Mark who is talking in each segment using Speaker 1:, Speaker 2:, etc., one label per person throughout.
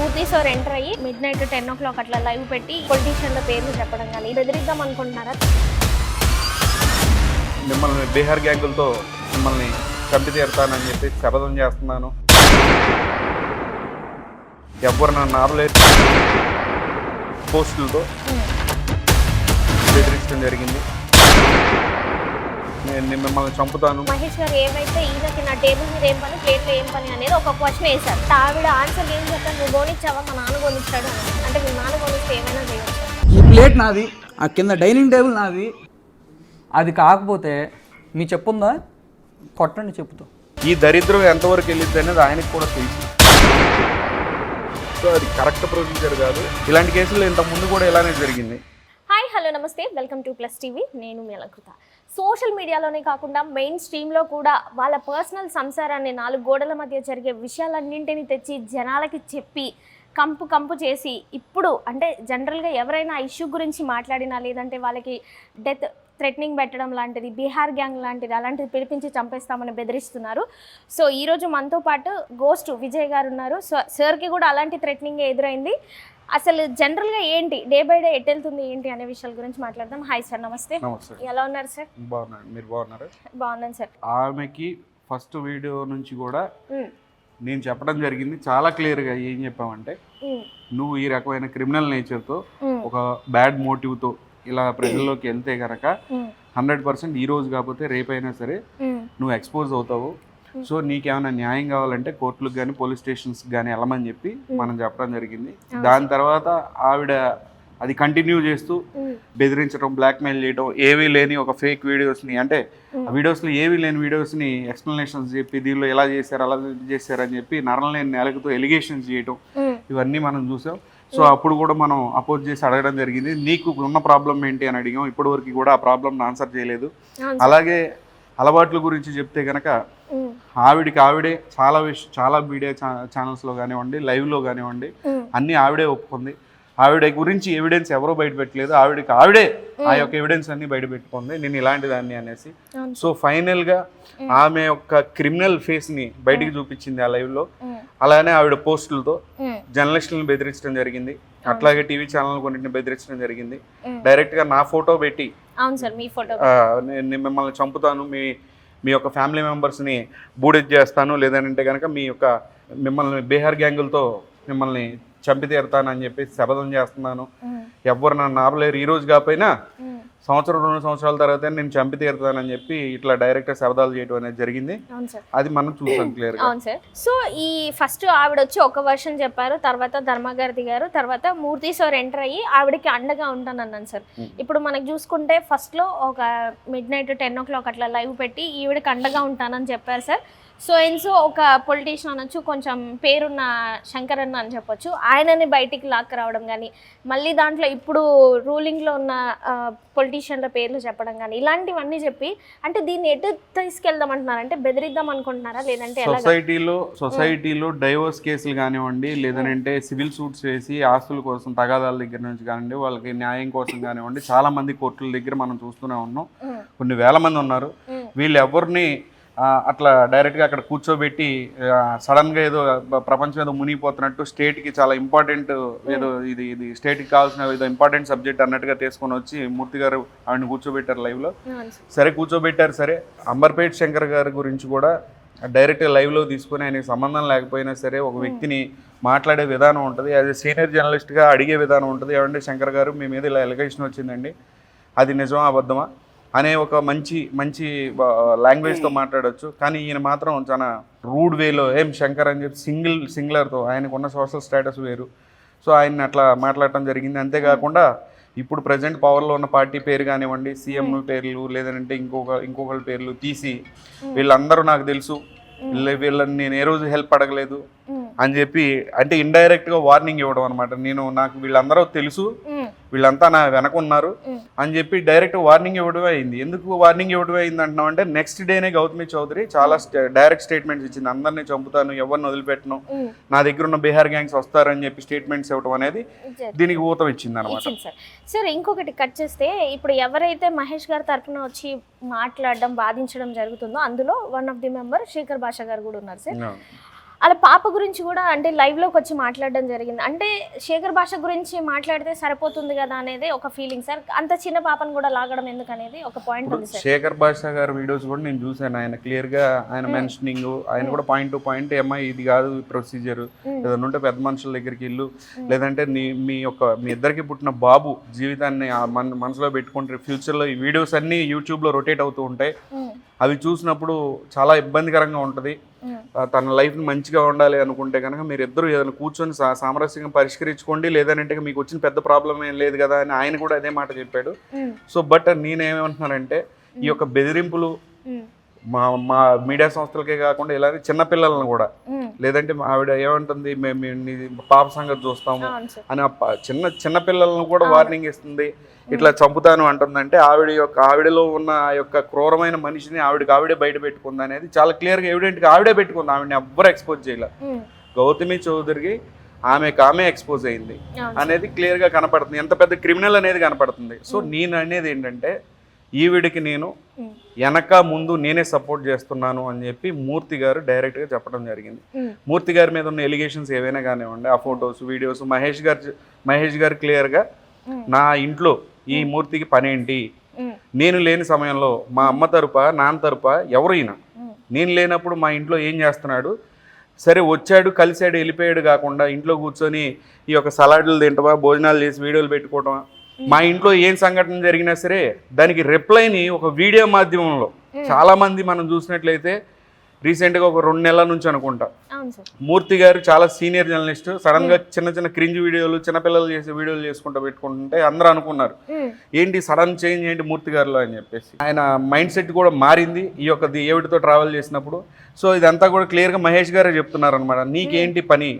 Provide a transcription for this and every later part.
Speaker 1: మూర్తి sir enter అయ్యి midnight 10 o'clock అట్లా live పెట్టి పొలిటీషియన్ల పేర్లు చెప్పడం కానీ బెదిరిద్దాం అనుకుంటున్నారా?
Speaker 2: మిమ్మల్ని బీహార్ గ్యాంగులతో మిమ్మల్ని చంపి తీరుతానని చెప్పి శపథం చేస్తున్నాను. ఎవ్వరు నన్ను ఆపలేదు పోస్టులతో బెదిరించడం జరిగింది. నేను మిమ్మల్ని చంపుతాను.
Speaker 1: మహేష్ గారు ఏమైతే ఈయనకి నా టేబుల్ మీద ఏం పని ప్లేట్లో ఏం పని అనేది ఒక క్వశ్చన్ వేశారు. ఆవిడ ఆన్సర్ ఏం చెప్తాను, నువ్వు గోనిచ్చావా, మా నాన్న గోనిచ్చాడు అని. అంటే మీ నాన్న గోనిస్తే ఏమైనా చేయవచ్చు.
Speaker 3: ఈ ప్లేట్ నాది, ఆ కింద డైనింగ్ టేబుల్ నాది. అది కాకపోతే మీ చెప్పుందా కొట్టండి చెప్పుతో.
Speaker 2: ఈ దరిద్రం ఎంతవరకు వెళ్ళిద్ది అనేది ఆయనకు కూడా తెలుసు. సో అది కరెక్ట్ ప్రొసీజర్ కాదు. ఇలాంటి కేసులు ఇంత ముందు కూడా ఇలానే జరిగింది.
Speaker 1: హాయ్ హలో నమస్తే, వెల్కమ్ టు ప్లస్ టీవీ. నేను మీ అలంకృత. సోషల్ మీడియాలోనే కాకుండా మెయిన్ స్ట్రీమ్లో కూడా వాళ్ళ పర్సనల్ సంసారాన్ని, 4 గోడల మధ్య జరిగే విషయాలన్నింటినీ తెచ్చి జనాలకి చెప్పి కంపు చేసి ఇప్పుడు అంటే జనరల్గా ఎవరైనా ఆ ఇష్యూ గురించి మాట్లాడినా లేదంటే వాళ్ళకి డెత్ థ్రెటనింగ్ పెట్టడం లాంటిది, బీహార్ గ్యాంగ్ లాంటిది అలాంటిది పిలిపించి చంపేస్తామని బెదిరిస్తున్నారు. సో ఈరోజు మనతో పాటు గోస్ట్ విజయ్ గారు ఉన్నారు. సో సార్కి కూడా అలాంటి థ్రెటనింగ్ ఎదురైంది. అసలు జనరల్గా ఏంటి, డే బై డే ఎట్ వెళ్తుంది ఏంటి అనే విషయాల గురించి మాట్లాడదాం. హాయ్ సార్, నమస్తే. ఎలా ఉన్నారు సార్?
Speaker 2: బాగున్నాను, మీరు బాగున్నారు?
Speaker 1: బాగున్నాను సార్.
Speaker 2: ఆమెకి ఫస్ట్ వీడియో నుంచి కూడా నేను చెప్పడం జరిగింది చాలా క్లియర్గా. ఏం చెప్పామంటే, నువ్వు ఈ రకమైన క్రిమినల్ నేచర్తో ఒక బ్యాడ్ మోటివ్తో ఇలా ప్రజల్లోకి వెళ్తే కనుక 100% ఈ రోజు కాకపోతే రేపైనా సరే నువ్వు ఎక్స్పోజ్ అవుతావు. సో నీకేమైనా న్యాయం కావాలంటే కోర్టులకు కానీ పోలీస్ స్టేషన్స్కి కానీ వెళ్ళమని చెప్పి మనం చెప్పడం జరిగింది. దాని తర్వాత ఆవిడ అది కంటిన్యూ చేస్తూ బెదిరించడం, బ్లాక్మెయిల్ చేయడం, ఏవీ లేని ఒక ఫేక్ వీడియోస్ని, అంటే ఆ వీడియోస్లో ఏవీ లేని వీడియోస్ని ఎక్స్ప్లెనేషన్స్ చెప్పి దీనిలో ఎలా చేశారు అలా చేశారని చెప్పి నరలేని నెలకుతో ఎలిగేషన్స్ చేయడం, ఇవన్నీ మనం చూసాం. సో అప్పుడు కూడా మనం అపోజ్ చేసి అడగడం జరిగింది, నీకు ఉన్న ప్రాబ్లం ఏంటి అని అడిగాం. ఇప్పటివరకు కూడా ఆ ప్రాబ్లమ్ని ఆన్సర్ చేయలేదు. అలాగే అలవాట్ల గురించి చెప్తే కనుక ఆవిడే చాలా మీడియా ఛానల్స్లో కానివ్వండి, లైవ్లో కానివ్వండి అన్నీ ఆవిడే ఒప్పుకుంది. ఆవిడ గురించి ఎవిడెన్స్ ఎవరో బయట పెట్టలేదు, ఆవిడే ఆ యొక్క ఎవిడెన్స్ అన్ని బయట పెట్టుకుంది, నేను ఇలాంటి దాన్ని అనేసి. సో ఫైనల్గా ఆమె యొక్క క్రిమినల్ ఫేస్ని బయటికి చూపించింది ఆ లైవ్లో. అలానే ఆవిడ పోస్టులతో జర్నలిస్టులను బెదిరించడం జరిగింది. అట్లాగే టీవీ ఛానల్ కొన్నింటిని బెదిరించడం జరిగింది. డైరెక్ట్గా నా ఫోటో పెట్టి నేను మిమ్మల్ని చంపుతాను, మీ యొక్క ఫ్యామిలీ మెంబర్స్ని బూడిద్ చేస్తాను, లేదంటే కనుక మిమ్మల్ని బీహార్ గ్యాంగులతో మిమ్మల్ని చంపి తీరుతానని చెప్పి శపథం చేస్తున్నాను. ఎవ్వరు నన్ను ఆపలేరు. ఈ రోజు కాకపోయినా 1-2 సంవత్సరాల తర్వాత నేను చంపి తీరుతానని చెప్పి ఇట్లా డైరెక్ట్ శపథాలు చేయడం అనేది జరిగింది. అది మనం చూసాం క్లియర్ గా.
Speaker 1: అవును సార్. సో ఈ ఫస్ట్ ఆవిడ వచ్చి ఒక వర్షన్ చెప్పారు, తర్వాత ధర్మగారు దిగారు, తర్వాత మూర్తి సార్ ఎంటర్ అయ్యి ఆవిడకి అండగా ఉంటానన్నాను సార్. ఇప్పుడు మనకు చూసుకుంటే ఫస్ట్ లో ఒక midnight 10 o'clock అట్లా లైవ్ పెట్టి ఈవిడకి అండగా ఉంటానని చెప్పారు సార్. సో ఒక పొలిటీషియన్ అనొచ్చు, కొంచెం పేరున్న శంకర్ అన్న అని చెప్పొచ్చు, ఆయనని బయటికి లాక్ రావడం కానీ, మళ్ళీ దాంట్లో ఇప్పుడు రూలింగ్లో ఉన్న పొలిటీషియన్ల పేర్లు చెప్పడం కానీ, ఇలాంటివన్నీ చెప్పి అంటే దీన్ని ఎటు తీసుకెళ్దాం అంటున్నారు, అంటే బెదిరిద్దాం అనుకుంటున్నారా లేదంటే
Speaker 2: సొసైటీలో డైవర్స్ కేసులు కానివ్వండి, లేదంటే సివిల్ సూట్స్ వేసి ఆస్తుల కోసం తగాదాల దగ్గర నుంచి కానివ్వండి, వాళ్ళకి న్యాయం కోసం కానివ్వండి, చాలా మంది కోర్టుల దగ్గర మనం చూస్తూనే ఉన్నాం. కొన్ని వేల మంది ఉన్నారు. వీళ్ళు ఎవరిని అట్లా డైరెక్ట్గా అక్కడ కూర్చోబెట్టి సడన్గా ఏదో ప్రపంచం ఏదో మునిగిపోతున్నట్టు స్టేట్కి చాలా ఇంపార్టెంట్ ఏదో ఇది స్టేట్కి కావాల్సిన ఏదో ఇంపార్టెంట్ సబ్జెక్ట్ అన్నట్టుగా తీసుకొని వచ్చి మూర్తి గారు ఆవిడని కూర్చోబెట్టారు లైవ్లో. సరే కూర్చోబెట్టారు, సరే అంబర్పేట్ శంకర్ గారి గురించి కూడా డైరెక్ట్గా లైవ్లో తీసుకొని ఆయనకి సంబంధం లేకపోయినా సరే ఒక వ్యక్తిని మాట్లాడే విధానం ఉంటుంది, యాజ్ ఎ సీనియర్ జర్నలిస్ట్గా అడిగే విధానం ఉంటుంది. ఏమంటే శంకర్ గారు మీ మీద ఇలా ఎలిగేషన్ వచ్చిందండి, అది నిజమా అబద్ధమా అనే ఒక మంచి లాంగ్వేజ్తో మాట్లాడవచ్చు. కానీ ఈయన మాత్రం చాలా రూడ్ వేలో శంకర్ అని చెప్పి సింగులర్తో, ఆయనకు ఉన్న సోషల్ స్టేటస్ వేరు. సో ఆయన్ని అట్లా మాట్లాడటం జరిగింది. అంతేకాకుండా ఇప్పుడు ప్రజెంట్ పవర్లో ఉన్న పార్టీ పేరు కానివ్వండి, సీఎం పేర్లు, లేదంటే ఇంకొకరి పేర్లు తీసి వీళ్ళందరూ నాకు తెలుసు, వీళ్ళని నేను ఏ రోజు హెల్ప్ అడగలేదు అని చెప్పి, అంటే ఇండైరెక్ట్గా వార్నింగ్ ఇవ్వడం అనమాట. నాకు వీళ్ళందరూ తెలుసు, వీళ్ళంతా నా వెనక ఉన్నారు అని చెప్పి డైరెక్ట్ వార్నింగ్ ఇవ్వడమే అయింది. ఎందుకు వార్నింగ్ ఇవ్వడమే అయింది అంటున్నాం అంటే, నెక్స్ట్ డేనే గౌతమి చౌదరి చాలా డైరెక్ట్ స్టేట్మెంట్స్ ఇచ్చింది. అందరినీ చంపుతాను, ఎవరిని వదిలిపెట్టను, నా దగ్గర ఉన్న బీహార్ గ్యాంగ్స్ వస్తారని చెప్పి స్టేట్మెంట్స్ ఇవ్వడం అనేది దీనికి ఊతం ఇచ్చింది అనమాట.
Speaker 1: సార్ ఇంకొకటి కట్ చేస్తే, ఇప్పుడు ఎవరైతే మహేష్ గారి తరఫున వచ్చి మాట్లాడడం, బాధించడం జరుగుతుందో అందులో one of the member Shekhar Basha గారు కూడా ఉన్నారు సార్. అలా పాప గురించి కూడా అంటే లైవ్లోకి వచ్చి మాట్లాడడం జరిగింది. అంటే శేఖర్ భాష గురించి మాట్లాడితే సరిపోతుంది కదా అనేది ఒక ఫీలింగ్ సార్. అంత చిన్న పాపను కూడా లాగడం ఎందుకు అనేది ఒక పాయింట్ ఉంది సార్.
Speaker 2: శేఖర్ భాష గారి వీడియోస్ కూడా నేను చూసాను. ఆయన క్లియర్గా ఆయన మెన్షనింగ్, ఆయన కూడా పాయింట్ టు పాయింట్ ఏమై ఇది కాదు ప్రొసీజర్, ఏదైనా ఉంటే పెద్ద మనుషుల దగ్గరికి ఇల్లు, లేదంటే మీ ఇద్దరికి పుట్టిన బాబు జీవితాన్ని మనసులో పెట్టుకుంటే ఫ్యూచర్లో ఈ వీడియోస్ అన్నీ యూట్యూబ్లో రొటేట్ అవుతూ ఉంటాయి. అవి చూసినప్పుడు చాలా ఇబ్బందికరంగా ఉంటుంది. తన లైఫ్ని మంచిగా ఉండాలి అనుకుంటే కనుక మీరు ఇద్దరు ఏదైనా కూర్చొని సామరస్యంగా పరిష్కరించుకోండి, లేదంటే మీకు వచ్చిన పెద్ద ప్రాబ్లం ఏం లేదు కదా అని ఆయన కూడా అదే మాట చెప్పాడు. సో బట్ నేనేమంటున్నానంటే ఈ యొక్క బెదిరింపులు మా మీడియా సంస్థలకే కాకుండా ఇలాంటి చిన్నపిల్లలను కూడా, లేదంటే ఆవిడ ఏమంటుంది మేము పాప సంగతి చూస్తాము అని చిన్నపిల్లలను కూడా వార్నింగ్ ఇస్తుంది, ఇట్లా చంపుతాను అంటుందంటే ఆవిడలో ఉన్న ఆ యొక్క క్రూరమైన మనిషిని ఆవిడే బయట పెట్టుకుంది అనేది చాలా క్లియర్గా ఎవిడెంట్గా ఆవిడే పెట్టుకుంది. ఆవిడని ఎవ్వరు ఎక్స్పోజ్ చేయలే. గౌతమి చౌదరికి ఆమె ఎక్స్పోజ్ అయింది అనేది క్లియర్గా కనపడుతుంది. ఎంత పెద్ద క్రిమినల్ అనేది కనపడుతుంది. సో నేను అనేది ఏంటంటే ఈవిడికి నేను వెనక ముందు నేనే సపోర్ట్ చేస్తున్నాను అని చెప్పి మూర్తి గారు డైరెక్ట్గా చెప్పడం జరిగింది. మూర్తి గారి మీద ఉన్న ఎలిగేషన్స్ ఏవైనా కానివ్వండి, ఆ ఫొటోస్ వీడియోస్ మహేష్ గారు క్లియర్గా నా ఇంట్లో ఈ మూర్తికి పనేంటి, నేను లేని సమయంలో మా అమ్మ తరపున నాన్న తరపున ఎవరైనా నేను లేనప్పుడు మా ఇంట్లో ఏం చేస్తున్నాడు, సరే వచ్చాడు కలిసాడు వెళ్ళిపోయాడు కాకుండా ఇంట్లో కూర్చొని ఈ యొక్క సలాడ్లు తింటవా, భోజనాలు చేసి వీడియోలు పెట్టుకోవటమా, మా ఇంట్లో ఏం సంఘటన జరిగినా సరే దానికి రిప్లైని ఒక వీడియో మాధ్యమంలో చాలా మంది మనం చూసినట్లయితే రీసెంట్గా ఒక 2 నెలల నుంచి అనుకుంటా మూర్తి గారు చాలా సీనియర్ జర్నలిస్ట్, సడన్ గా చిన్న క్రింజ్ వీడియోలు చిన్నపిల్లలు చేసే వీడియోలు చేసుకుంటూ పెట్టుకుంటుంటే అందరూ అనుకున్నారు ఏంటి సడన్ చేంజ్ ఏంటి మూర్తి గారిలో అని చెప్పేసి. ఆయన మైండ్ సెట్ కూడా మారింది ఈ యొక్క ఏవిడితో ట్రావెల్ చేసినప్పుడు. సో ఇదంతా కూడా క్లియర్గా మహేష్ గారే చెప్తున్నారు అనమాట. నీకేంటి పని,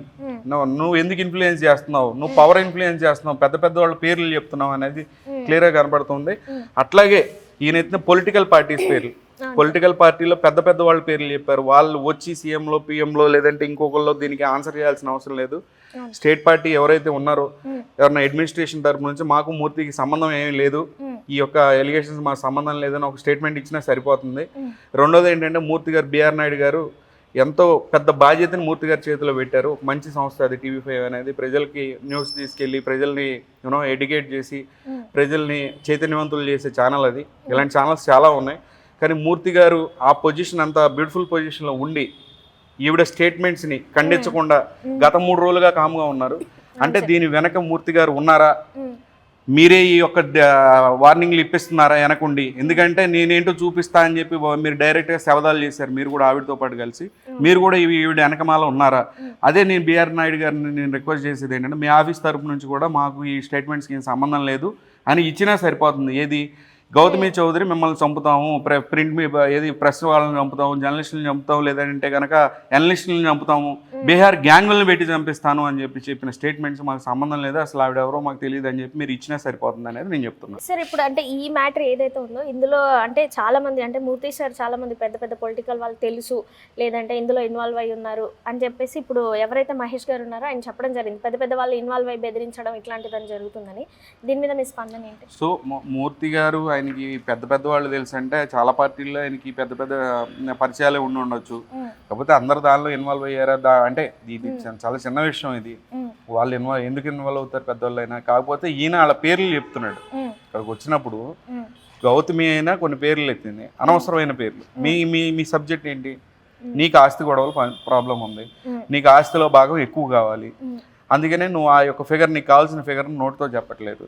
Speaker 2: నువ్వు ఎందుకు ఇన్ఫ్లుయెన్స్ చేస్తున్నావు, నువ్వు పవర్ ఇన్ఫ్లుయెన్స్ చేస్తున్నావు, పెద్ద వాళ్ళ పేర్లు చెప్తున్నావు అనేది క్లియర్గా కనపడుతుంది. అట్లాగే ఈయన ఎత్తిన పొలిటికల్ పార్టీలో పెద్ద వాళ్ళ పేర్లు చెప్పారు. వాళ్ళు వచ్చి సీఎంలో పిఎంలో లేదంటే ఇంకొకళ్ళు దీనికి ఆన్సర్ చేయాల్సిన అవసరం లేదు. స్టేట్ పార్టీ ఎవరైతే ఉన్నారో ఎవరైనా అడ్మినిస్ట్రేషన్ తరపు నుంచి మాకు మూర్తికి సంబంధం ఏమీ లేదు, ఈ యొక్క ఎలిగేషన్స్ మాకు సంబంధం లేదని ఒక స్టేట్మెంట్ ఇచ్చినా సరిపోతుంది. రెండోది ఏంటంటే మూర్తి గారు బిఆర్ నాయుడు గారు ఎంతో పెద్ద బాధ్యతను మూర్తి గారి చేతిలో పెట్టారు. ఒక మంచి సంస్థ అది TV5 అనేది. ప్రజలకి న్యూస్ తీసుకెళ్ళి ప్రజల్ని ఎడ్యుకేట్ చేసి ప్రజల్ని చైతన్యవంతులు చేసే ఛానల్ అది. ఇలాంటి ఛానల్స్ చాలా ఉన్నాయి. కానీ మూర్తి గారు ఆ పొజిషన్ అంత బ్యూటిఫుల్ పొజిషన్లో ఉండి ఈవిడ స్టేట్మెంట్స్ని ఖండించకుండా గత 3 రోజులుగా కామ్గా ఉన్నారు. అంటే దీని వెనక మూర్తి గారు ఉన్నారా, మీరే ఈ యొక్క వార్నింగ్లు ఇప్పిస్తున్నారా వెనకుండి? ఎందుకంటే నేనేంటో చూపిస్తా అని చెప్పి మీరు డైరెక్ట్గా శవదాలు చేశారు, మీరు కూడా ఆవిడతో పాటు కలిసి. మీరు కూడా ఈవిడ వెనకమాల ఉన్నారా? అదే నేను బిఆర్ నాయుడు గారిని నేను రిక్వెస్ట్ చేసేది ఏంటంటే మీ ఆఫీస్ తరపు నుంచి కూడా మాకు ఈ స్టేట్మెంట్స్కి ఏం సంబంధం లేదు అని ఇచ్చినా సరిపోతుంది. ఏది గౌతమి చౌదరి మిమ్మల్ని చంపుతాము, ప్రెస్ వాళ్ళని చంపుతాము, జర్నలిస్టులను చంపుతాము, లేదంటే కనుక ఎనలిస్టులను చంపుతాము, బీహార్ గ్యాంగులను పెట్టి చంపిస్తాను అని చెప్పిన స్టేట్మెంట్స్ మాకు సంబంధం లేదు, అసలు ఆవిడ ఎవరో మాకు తెలియదు అని చెప్పి మీరు ఇచ్చినా సరిపోతుంది అనేది నేను చెప్తున్నాను.
Speaker 1: సార్ ఇప్పుడు అంటే ఈ మ్యాటర్ ఏదైతే ఉందో ఇందులో అంటే చాలా మంది అంటే మూర్తి సార్ చాలా మంది పెద్ద పొలిటికల్ వాళ్ళు తెలుసు లేదంటే ఇందులో ఇన్వాల్వ్ అయి ఉన్నారు అని చెప్పేసి ఇప్పుడు ఎవరైతే మహేష్ గారు ఉన్నారో ఆయన చెప్పడం జరిగింది. పెద్ద వాళ్ళు ఇన్వాల్వ్ అయ్యి బెదిరించడం ఇట్లాంటిదని జరుగుతుందని. దీని మీద మీ స్పందన ఏంటి?
Speaker 2: సో మూర్తి గారు ఆయనకి పెద్ద వాళ్ళు తెలుసు అంటే చాలా పార్టీల్లో ఆయనకి పెద్ద పరిచయాలే ఉండొచ్చు. కాకపోతే అందరు దానిలో ఇన్వాల్వ్ అయ్యారా అంటే ఇది చాలా చిన్న విషయం. ఇది వాళ్ళు ఎందుకు ఇన్వాల్వ్ అవుతారు పెద్దవాళ్ళు అయినా. కాకపోతే ఈయన వాళ్ళ పేర్లు చెప్తున్నాడు. ఇక్కడికి వచ్చినప్పుడు గౌతమి అయినా కొన్ని పేర్లు ఎత్తింది, అనవసరమైన పేర్లు. మీ సబ్జెక్ట్ ఏంటి? నీకు ఆస్తి గొడవలు ప్రాబ్లం ఉంది, నీకు ఆస్తిలో భాగం ఎక్కువ కావాలి, అందుకనే నువ్వు ఆ యొక్క ఫిగర్ నీకు కావాల్సిన ఫిగర్ని నోట్తో చెప్పట్లేదు.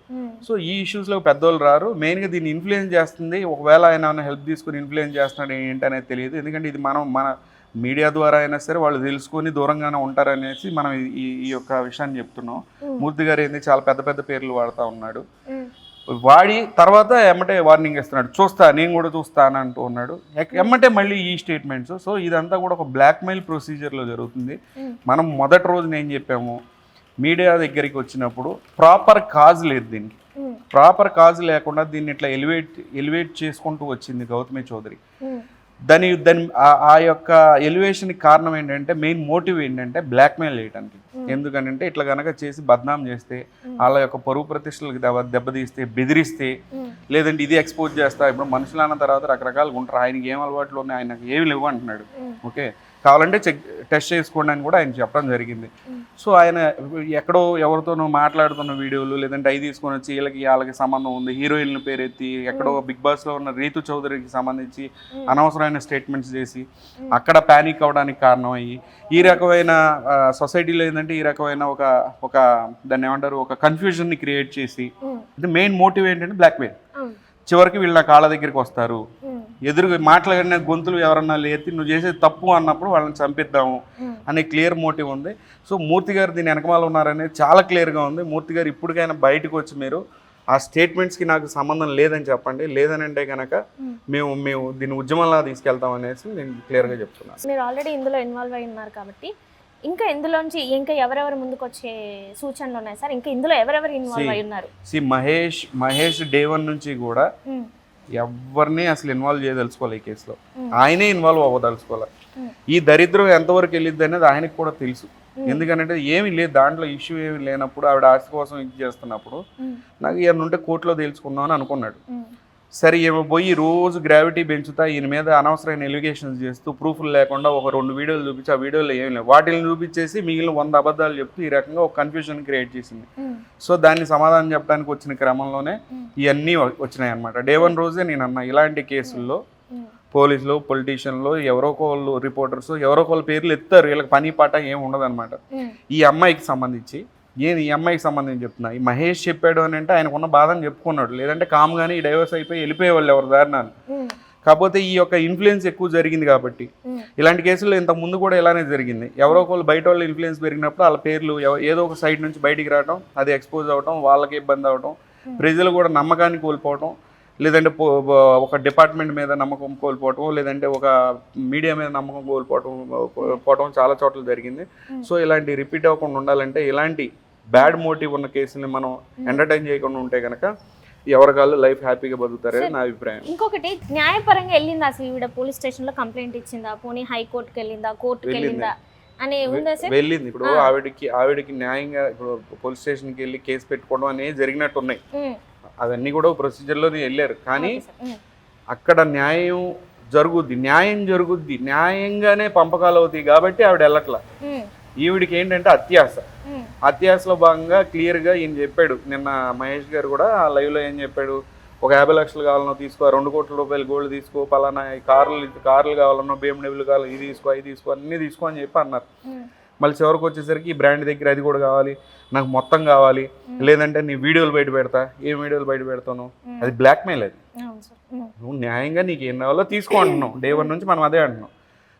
Speaker 2: సో ఈ ఇష్యూస్లో పెద్దవాళ్ళు రారు. మెయిన్గా దీన్ని ఇన్ఫ్లుయెన్స్ చేస్తుంది. ఒకవేళ ఆయన హెల్ప్ తీసుకుని ఇన్ఫ్లుయెన్స్ చేస్తున్నాడు ఏంటి అనేది తెలియదు. ఎందుకంటే ఇది మన మీడియా ద్వారా అయినా సరే వాళ్ళు తెలుసుకొని దూరంగానే ఉంటారనేసి మనం ఈ యొక్క విషయాన్ని చెప్తున్నాం. మూర్తి గారు ఏంది చాలా పెద్ద పేర్లు వాడుతూ ఉన్నాడు. వాడి తర్వాత ఎమ్మటే వార్నింగ్ ఇస్తున్నాడు, నేను కూడా చూస్తాను అంటూ ఉన్నాడు. ఎమ్మటే మళ్ళీ ఈ స్టేట్మెంట్స్. సో ఇదంతా కూడా ఒక బ్లాక్మెయిల్ ప్రొసీజర్లో జరుగుతుంది. మనం మొదటి రోజున ఏం చెప్పాము, మీడియా దగ్గరికి వచ్చినప్పుడు ప్రాపర్ కాజ్ లేదు. దీనికి ప్రాపర్ కాజ్ లేకుండా దీన్ని ఇట్లా ఎలివేట్ చేసుకుంటూ వచ్చింది గౌతమి చౌదరి. దాని ఆ యొక్క ఎలివేషన్కి కారణం ఏంటంటే మెయిన్ మోటివ్ ఏంటంటే బ్లాక్మెయిల్ చేయడానికి. ఎందుకంటే ఇట్లా కనుక చేసి బద్నాం చేస్తే, వాళ్ళ యొక్క పరువు ప్రతిష్టలకు దెబ్బతీస్తే, బెదిరిస్తే, లేదంటే ఇది ఎక్స్పోజ్ చేస్తా. ఇప్పుడు మనుషులు అన్న తర్వాత రకరకాలుగా ఉంటారు. ఆయనకి ఏం అలవాట్లు ఉన్నాయి, ఆయనకు ఏమి లేవు అంటున్నాడు. ఓకే, కావాలంటే టెస్ట్ చేసుకోండి అని కూడా ఆయన చెప్పడం జరిగింది. సో ఆయన ఎక్కడో ఎవరితోనో మాట్లాడుతున్న వీడియోలు, లేదంటే అవి తీసుకొని వచ్చి వాళ్ళకి సంబంధం ఉంది, హీరోయిన్ పేరెత్తి ఎక్కడో బిగ్ బాస్లో ఉన్న రీతు చౌదరికి సంబంధించి అనవసరమైన స్టేట్మెంట్స్ చేసి అక్కడ ప్యానిక్ అవ్వడానికి కారణం అయ్యి ఈ రకమైన సొసైటీలో ఏంటంటే ఈ రకమైన ఒక దాన్ని ఏమంటారు, ఒక కన్ఫ్యూజన్ని క్రియేట్ చేసి, ఇది మెయిన్ మోటివ్ ఏంటంటే బ్లాక్మెయిల్. చివరికి వీళ్ళు నా కాళ్ళ దగ్గరికి వస్తారు, ఎదురు మాట్లాడిన గొంతులు ఎవరన్నా ఎత్తి నువ్వు చేసేది తప్పు అన్నప్పుడు వాళ్ళని చంపిద్దాము అనే క్లియర్ మోటివ్ ఉంది. సో మూర్తి గారు దీని వెనకమాల ఉన్నారనేది చాలా క్లియర్గా ఉంది. మూర్తి గారు ఇప్పటికైనా బయటకు వచ్చి మీరు ఆ స్టేట్మెంట్స్కి నాకు సంబంధం లేదని చెప్పండి, లేదని అంటే కనుక మేము దీన్ని ఉద్యమంలా తీసుకెళ్తాం అనేసి నేను క్లియర్గా చెప్తున్నాను.
Speaker 1: మీరు ఆల్రెడీ ఇందులో ఇన్వాల్వ్ అయి ఉన్నారు కాబట్టి ఇంకా ఇందులోంచి ఇంకా ఎవరెవరు ముందుకు వచ్చే సూచనలు ఉన్నాయి సార్? ఇంకా ఇందులో ఎవరెవరు ఇన్వాల్వ్ అయి ఉన్నారు?
Speaker 2: మహేష్ డే 1 నుంచి కూడా ఎవరిని అసలు ఇన్వాల్వ్ చేయదలుచుకోవాలి ఈ కేసులో. ఆయనే ఇన్వాల్వ్ అవ్వదలుచుకోవాలి. ఈ దరిద్రం ఎంతవరకు వెళ్ళిద్ది అనేది ఆయనకు కూడా తెలుసు. ఎందుకంటే ఏమీ లేదు దాంట్లో, ఇష్యూ ఏమి లేనప్పుడు ఆవిడ ఆస్తి కోసం ఇది చేస్తున్నప్పుడు నాకు ఏమన్నా ఉంటే కోర్టులో తేల్చుకుందాం అని అనుకున్నాడు. సరే ఏమో పోయి రోజు గ్రావిటీ పెంచుతా ఈయన మీద అనవసరమైన ఎలిగేషన్స్ చేస్తూ ప్రూఫ్లు లేకుండా ఒక 2 వీడియోలు చూపించి ఆ వీడియోలో ఏమి లేవు, వాటిని చూపించేసి మిగిలిన 100 అబద్ధాలు చెప్తూ ఈ రకంగా ఒక కన్ఫ్యూజన్ క్రియేట్ చేసింది. సో దాన్ని సమాధానం చెప్పడానికి వచ్చిన క్రమంలోనే ఇవన్నీ వచ్చినాయి అనమాట. డే 1 రోజే నేను అన్నా, ఇలాంటి కేసుల్లో పోలీసులు, పొలిటీషియన్లు, ఎవరో ఒకళ్ళు రిపోర్టర్స్ ఎవరో ఒకళ్ళ పేర్లు ఎత్తారు, వీళ్ళకి పని పాట ఏమి ఉండదు అనమాట. ఈ అమ్మాయికి సంబంధించి ఈ అమ్మాయికి సంబంధించి చెప్తున్నా, ఈ మహేష్ చెప్పాడు అని అంటే ఆయనకున్న బాధను చెప్పుకున్నాడు, లేదంటే కామ్గానే ఈ డైవర్స్ అయిపోయి వెళ్ళిపోయేవాళ్ళు ఎవరి దారినాను. కాకపోతే ఈ యొక్క ఇన్ఫ్లుయెన్స్ ఎక్కువ జరిగింది కాబట్టి ఇలాంటి కేసుల్లో ఇంత ముందు కూడా ఇలానే జరిగింది. ఎవరో ఒకళ్ళు బయట వాళ్ళు ఇన్ఫ్లుయెన్స్ పెరిగినప్పుడు వాళ్ళ పేర్లు ఏదో ఒక సైడ్ నుంచి బయటికి రావడం, అది ఎక్స్పోజ్ అవ్వడం, వాళ్ళకి ఇబ్బంది అవ్వడం, ప్రజలు కూడా నమ్మకాన్ని కోల్పోవడం, లేదంటే ఒక డిపార్ట్మెంట్ మీద నమ్మకం కోల్పోవటం, లేదంటే ఒక మీడియా మీద నమ్మకం కోల్పోవటం చాలా చోట్ల జరిగింది. సో ఇలాంటి రిపీట్ అవ్వకుండా ఉండాలంటే ఇలాంటి బ్యాడ్ మోటివ్ ఉన్న కేసుని మనం ఎంటర్టైన్ చేయకుండా ఉంటే కనుక ఎవరికాళ్ళు లైఫ్ హ్యాపీగా బతుకుతారని నా అభిప్రాయం.
Speaker 1: ఇంకొకటి, న్యాయపరంగా వెళ్ళిందా అసలు ఈవిడ? పోలీస్ స్టేషన్లో కంప్లైంట్ ఇచ్చిందా, పోనీ హైకోర్టుకి వెళ్ళిందా, కోర్టుకి వెళ్ళిందా అని ఉందా సార్?
Speaker 2: వెళ్ళింది. ఇప్పుడు ఆవిడకి న్యాయంగా ఇప్పుడు పోలీస్ స్టేషన్కి వెళ్ళి కేసు పెట్టుకోవడం అనేది జరిగినట్టు ఉన్నాయి. అవన్నీ కూడా ప్రొసీజర్లోనే వెళ్ళారు. కానీ అక్కడ న్యాయం జరుగుద్ది, న్యాయంగానే పంపకాలు అవుతాయి కాబట్టి ఆవిడ వెళ్ళట్లా. ఈవిడికి ఏంటంటే అత్యాశలో భాగంగా క్లియర్గా ఈయన చెప్పాడు నిన్న మహేష్ గారు కూడా లైవ్లో ఏం చెప్పాడు, ఒక 50 లక్షలు కావాలన్నా తీసుకో, 2 కోట్ల రూపాయలు గోల్డ్ తీసుకో, పలానా కార్లు కావాలన్నా BMW కావాలి, ఇది తీసుకో అన్నీ తీసుకో అని చెప్పి అన్నారు. మళ్ళీ చివరికి వచ్చేసరికి ఈ బ్రాండ్ దగ్గర అది కూడా కావాలి, నాకు మొత్తం కావాలి, లేదంటే నీ వీడియోలు బయట పెడతా. ఏం వీడియోలు బయట పెడతాను? అది బ్లాక్మెయిల్. అది నువ్వు న్యాయంగా నీకు ఏం కావాలో తీసుకో అంటున్నావు. డే 1 నుంచి మనం అదే అంటున్నాం.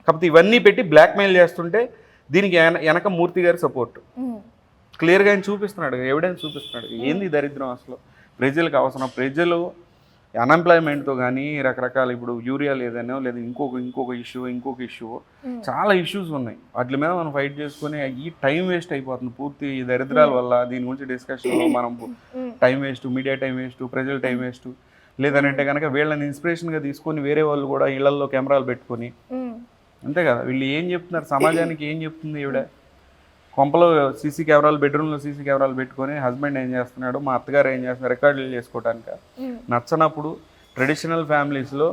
Speaker 2: కాకపోతే ఇవన్నీ పెట్టి బ్లాక్మెయిల్ చేస్తుంటే దీనికి వెనక మూర్తి గారి సపోర్ట్ క్లియర్గా ఆయన చూపిస్తున్నాడు, ఎవిడెన్స్ చూపిస్తున్నాడు. ఏంది దరిద్రం అసలు? ప్రజలకు అవసరం, ప్రజలు అన్ఎంప్లాయ్మెంట్తో కానీ రకరకాల ఇప్పుడు యూరియా లేదనో లేదా ఇంకొక ఇష్యూ చాలా ఇష్యూస్ ఉన్నాయి. వాటి మీద మనం ఫైట్ చేసుకుని ఈ టైం వేస్ట్ అయిపోతుంది పూర్తి ఈ దరిద్రాల వల్ల. దీని గురించి డిస్కషన్లో మనం time waste, media time waste, ప్రజల టైం వేస్ట్. లేదనంటే కనుక వీళ్ళని ఇన్స్పిరేషన్గా తీసుకొని వేరే వాళ్ళు కూడా ఇళ్లలో కెమెరాలు పెట్టుకొని, అంతే కదా వీళ్ళు ఏం చెప్తున్నారు సమాజానికి, ఏం చెప్తుంది ఈవిడ? కొంపలో సీసీ కెమెరాలు, బెడ్రూమ్లో సీసీ కెమెరాలు పెట్టుకొని హస్బెండ్ ఏం చేస్తున్నాడు, మా అత్తగారు ఏం చేస్తున్నారు రికార్డులు చేసుకోవడానికి. నచ్చనప్పుడు ట్రెడిషనల్ ఫ్యామిలీస్లో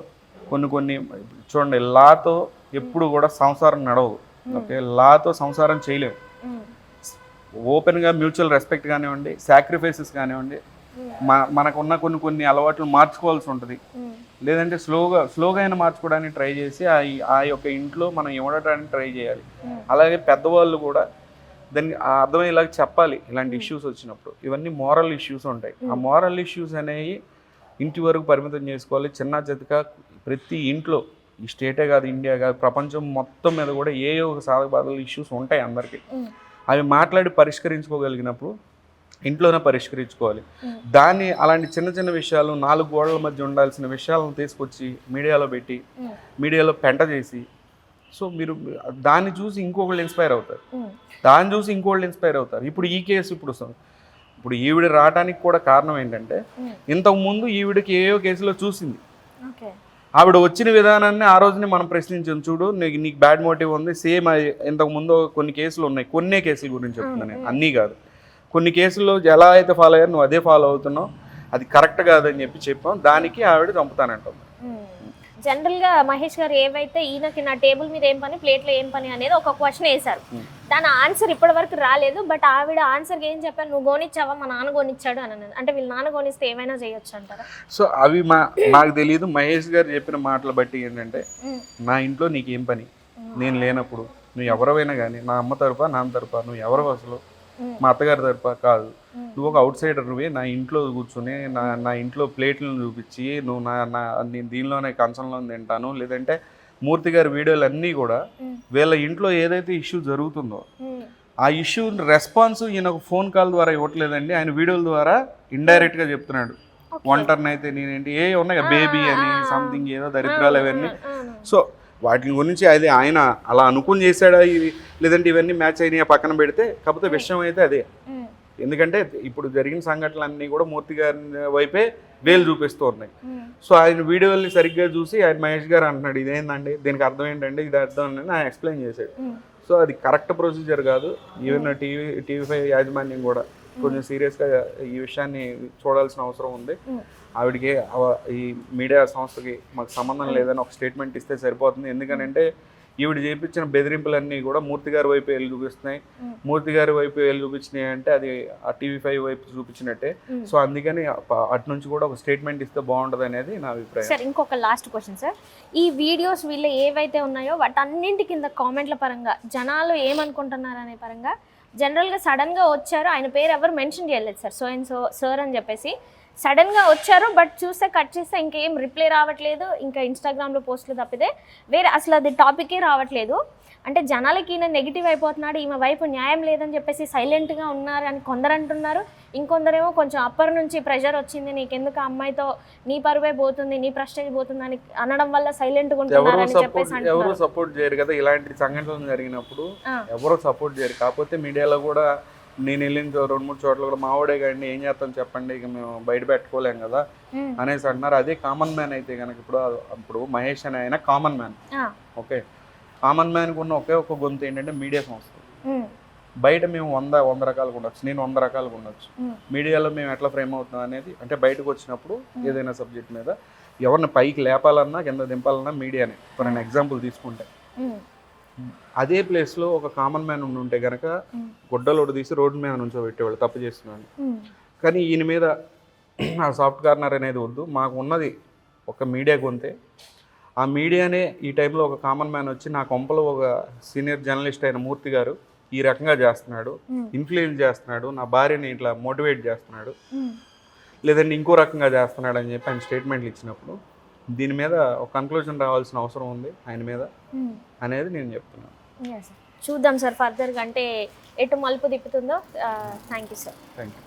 Speaker 2: కొన్ని చూడండి, లాతో ఎప్పుడు కూడా సంసారం నడవదు. ఓకే, లాతో సంసారం చేయలేము. ఓపెన్గా మ్యూచువల్ రెస్పెక్ట్ కానివ్వండి, సాక్రిఫైసెస్ కానివ్వండి, మనకున్న కొన్ని అలవాట్లు మార్చుకోవాల్సి ఉంటుంది. లేదంటే స్లోగా అయినా మార్చుకోవడానికి ట్రై చేసి ఆ యొక్క ఇంట్లో మనం ఇవ్వడానికి ట్రై చేయాలి. అలాగే పెద్దవాళ్ళు కూడా దాన్ని అర్థమయ్యేలాగా చెప్పాలి. ఇలాంటి ఇష్యూస్ వచ్చినప్పుడు ఇవన్నీ మోరల్ ఇష్యూస్ ఉంటాయి. ఆ మోరల్ ఇష్యూస్ అనేవి ఇంటి వరకు పరిమితం చేసుకోవాలి. చిన్న చితక ప్రతి ఇంట్లో, ఈ స్టేటే కాదు, ఇండియా కాదు, ప్రపంచం మొత్తం మీద కూడా ఒక సాధక బాధలు ఇష్యూస్ ఉంటాయి అందరికీ. అవి మాట్లాడి పరిష్కరించుకోగలిగినప్పుడు ఇంట్లోనే పరిష్కరించుకోవాలి. దాన్ని అలాంటి చిన్న విషయాలు 4 గోడల మధ్య ఉండాల్సిన విషయాలను తీసుకొచ్చి మీడియాలో పెట్టి మీడియాలో పెంట చేసి, సో మీరు దాన్ని చూసి ఇంకొకళ్ళు ఇన్స్పైర్ అవుతారు, ఇప్పుడు ఈ కేసు ఇప్పుడు ఈవిడ రావడానికి కూడా కారణం ఏంటంటే ఇంతకుముందు ఈవిడకి ఏవో కేసులో చూసింది. ఆవిడ వచ్చిన విధానాన్ని ఆ రోజునే మనం ప్రశ్నించాం. చూడు నీకు బ్యాడ్ మోటివ్ ఉంది, సేమ్ ఇంతకుముందు కొన్ని కేసులు ఉన్నాయి, కొన్నే కేసుల గురించి చెప్తున్నాను నేను, అన్నీ కాదు. కొన్ని కేసుల్లో ఎలా అయితే ఫాలో అయ్యారు నువ్వు అదే ఫాలో అవుతున్నావు, అది కరెక్ట్ కాదని చెప్పాం. దానికి ఆవిడ చంపుతానంటాం.
Speaker 1: జనరల్గా మహేష్ గారు ఏవైతే ఈయనకి నా టేబుల్ మీద ఏం పని ప్లేట్లో ఏం పని అనేది ఒక క్వశ్చన్ వేశారు. దాని ఆన్సర్ ఇప్పటి వరకు రాలేదు. బట్ ఆవిడ ఆన్సర్కి ఏం చెప్పారు, నువ్వు గోనిచ్చావా, మా నాన్న గోనిచ్చాడు అని అన్నది. అంటే వీళ్ళు నాన్న గోనిస్తే ఏమైనా చేయొచ్చు అంటారా?
Speaker 2: సో అవి నాకు తెలియదు. మహేష్ గారు చెప్పిన మాటలు బట్టి ఏంటంటే, నా ఇంట్లో నీకేం పని, నేను లేనప్పుడు నువ్వు ఎవరైనా కానీ, నా అమ్మ తరఫా నాన్న తరఫా నువ్వు ఎవరు అసలు, మా అత్తగారి తరఫా కాదు, నువ్వు ఒక అవుట్ సైడర్, నువ్వే నా ఇంట్లో కూర్చుని నా ఇంట్లో ప్లేట్లను చూపించి నువ్వు నేను దీనిలోనే కంచంలో తింటాను, లేదంటే మూర్తి గారి వీడియోలు అన్నీ కూడా వీళ్ళ ఇంట్లో ఏదైతే ఇష్యూ జరుగుతుందో ఆ ఇష్యూ రెస్పాన్స్ ఈయన ఒక ఫోన్ కాల్ ద్వారా ఇవ్వట్లేదండి, ఆయన వీడియోల ద్వారా ఇండైరెక్ట్గా చెప్తున్నాడు. ఒంటరిని అయితే నేనేంటి ఉన్నాయి బేబీ అని సంథింగ్ ఏదో దరిద్రాలు అవన్నీ. సో వాటి గురించి అది ఆయన అలా అనుకుని చేశాడా ఇది, లేదంటే ఇవన్నీ మ్యాచ్ అయినాయా పక్కన పెడితే, కాకపోతే విషయం అయితే అదే. ఎందుకంటే ఇప్పుడు జరిగిన సంఘటనలన్నీ కూడా మూర్తి గారి వైపే వేలు చూపిస్తూ ఉన్నాయి. సో ఆయన వీడియోని సరిగ్గా చూసి ఆయన మహేష్ గారు అంటున్నాడు ఇదేంటండి, దీనికి అర్థం ఏంటండి, ఇది అర్థం అని ఆయన ఎక్స్ప్లెయిన్ చేశాడు. సో అది కరెక్ట్ ప్రొసీజర్ కాదు. ఈవెన్ టీవీ5 యాజమాన్యం కూడా కొంచెం సీరియస్గా ఈ విషయాన్ని చూడాల్సిన అవసరం ఉంది. ఆవిడకి ఈ మీడియా సంస్థకి మాకు సంబంధం లేదని ఒక స్టేట్మెంట్ ఇస్తే సరిపోతుంది. ఎందుకనంటే ఈవిడ చేయించిన బెదిరింపులన్నీ కూడా మూర్తి గారి వైపు వెళ్ళి చూపిస్తున్నాయి. మూర్తి గారి వైపు వెళ్ళి చూపించినాయి అంటే అది ఆ టీవీ5 వైపు చూపించినట్టే. సో అందుకని అటు నుంచి కూడా ఒక స్టేట్మెంట్ ఇస్తే బాగుంటుంది అనేది నా అభిప్రాయం.
Speaker 1: సార్ ఇంకొక లాస్ట్ క్వశ్చన్ సార్, ఈ వీడియోస్ వీళ్ళు ఏవైతే ఉన్నాయో వాటన్నింటి కింద కామెంట్ల పరంగా జనాలు ఏమనుకుంటున్నారు అనే పరంగా జనరల్గా సడన్గా వచ్చారు, ఆయన పేరు ఎవరు మెన్షన్ చేయలేదు sir, so and so sir అని చెప్పేసి సడన్గా వచ్చారు. బట్ చూస్తే కట్ చేస్తే ఇంకేం రిప్లై రావట్లేదు, ఇంకా ఇన్స్టాగ్రామ్లో పోస్టులు తప్పితే వేరే అసలు అది టాపికే రావట్లేదు. అంటే జనాలకి ఈయన నెగిటివ్ అయిపోతున్నాడు, ఈమె వైపు న్యాయం లేదని చెప్పేసి సైలెంట్గా ఉన్నారు అని కొందరు అంటున్నారు. ఇంకొందరేమో కొంచెం అప్పర్ నుంచి ప్రెషర్ వచ్చింది, నీకెందుకు ఆ అమ్మాయితో నీ పరువే పోతుంది, నీ ప్రెస్టేజ్ పోతుంది అని అనడం వల్ల సైలెంట్గా ఉంటున్నారని చెప్పేసి
Speaker 2: ఎవరు సపోర్ట్ చేయరు కదా ఇలాంటి సంఘటనలు జరిగినప్పుడు, ఎవరు సపోర్ట్ చేయరు. కాకపోతే మీడియాలో కూడా నేను వెళ్ళిన 2-3 చోట్ల కూడా మావాడే కానీ ఏం చేస్తాం చెప్పండి, ఇక మేము బయట పెట్టుకోలేం కదా అనేసి అంటున్నారు. అదే కామన్ మ్యాన్ అయితే కనుక ఇప్పుడు మహేష్ అని ఆయన కామన్ మ్యాన్, ఓకే, కామన్ మ్యాన్కి ఉన్న ఒకే ఒక గొంతు ఏంటంటే మీడియా సంస్థ. బయట మేము 100 రకాలుగా ఉండొచ్చు, నేను 100 రకాలుగా ఉండొచ్చు. మీడియాలో మేము ఎట్లా ఫ్రేమ్ అవుతున్నాం అనేది అంటే బయటకు వచ్చినప్పుడు ఏదైనా సబ్జెక్ట్ మీద ఎవరిని పైకి లేపాలన్నా కింద దింపాలన్నా మీడియానే. ఫర్ అన్ ఎగ్జాంపుల్ తీసుకుంటే అదే ప్లేస్లో ఒక కామన్ మ్యాన్ ఉంటే కనుక గుడ్డలోడు తీసి రోడ్డు మీద నుంచో పెట్టేవాళ్ళు తప్పు చేస్తున్నాను. కానీ ఈయన మీద ఆ సాఫ్ట్ కార్నర్ అనేది వద్దు, మాకు ఉన్నది ఒక మీడియా కొంతే. ఆ మీడియానే ఈ టైంలో ఒక కామన్ మ్యాన్ వచ్చి నా కొంపలో ఒక సీనియర్ జర్నలిస్ట్ అయిన మూర్తి గారు ఈ రకంగా చేస్తున్నాడు, ఇన్ఫ్లుయెన్స్ చేస్తున్నాడు, నా భార్యని ఇట్లా మోటివేట్ చేస్తున్నాడు, లేదంటే ఇంకో రకంగా చేస్తున్నాడు అని చెప్పి ఆయన స్టేట్మెంట్లు ఇచ్చినప్పుడు దీని మీద ఒక కన్క్లూజన్ రావాల్సిన అవసరం ఉంది ఆయన మీద అనేది నేను చెప్తున్నాను.
Speaker 1: చూద్దాం సార్ ఫర్దర్గా అంటే ఎటు మలుపు తిప్పుతుందో. Thank you sir.
Speaker 2: Thank you.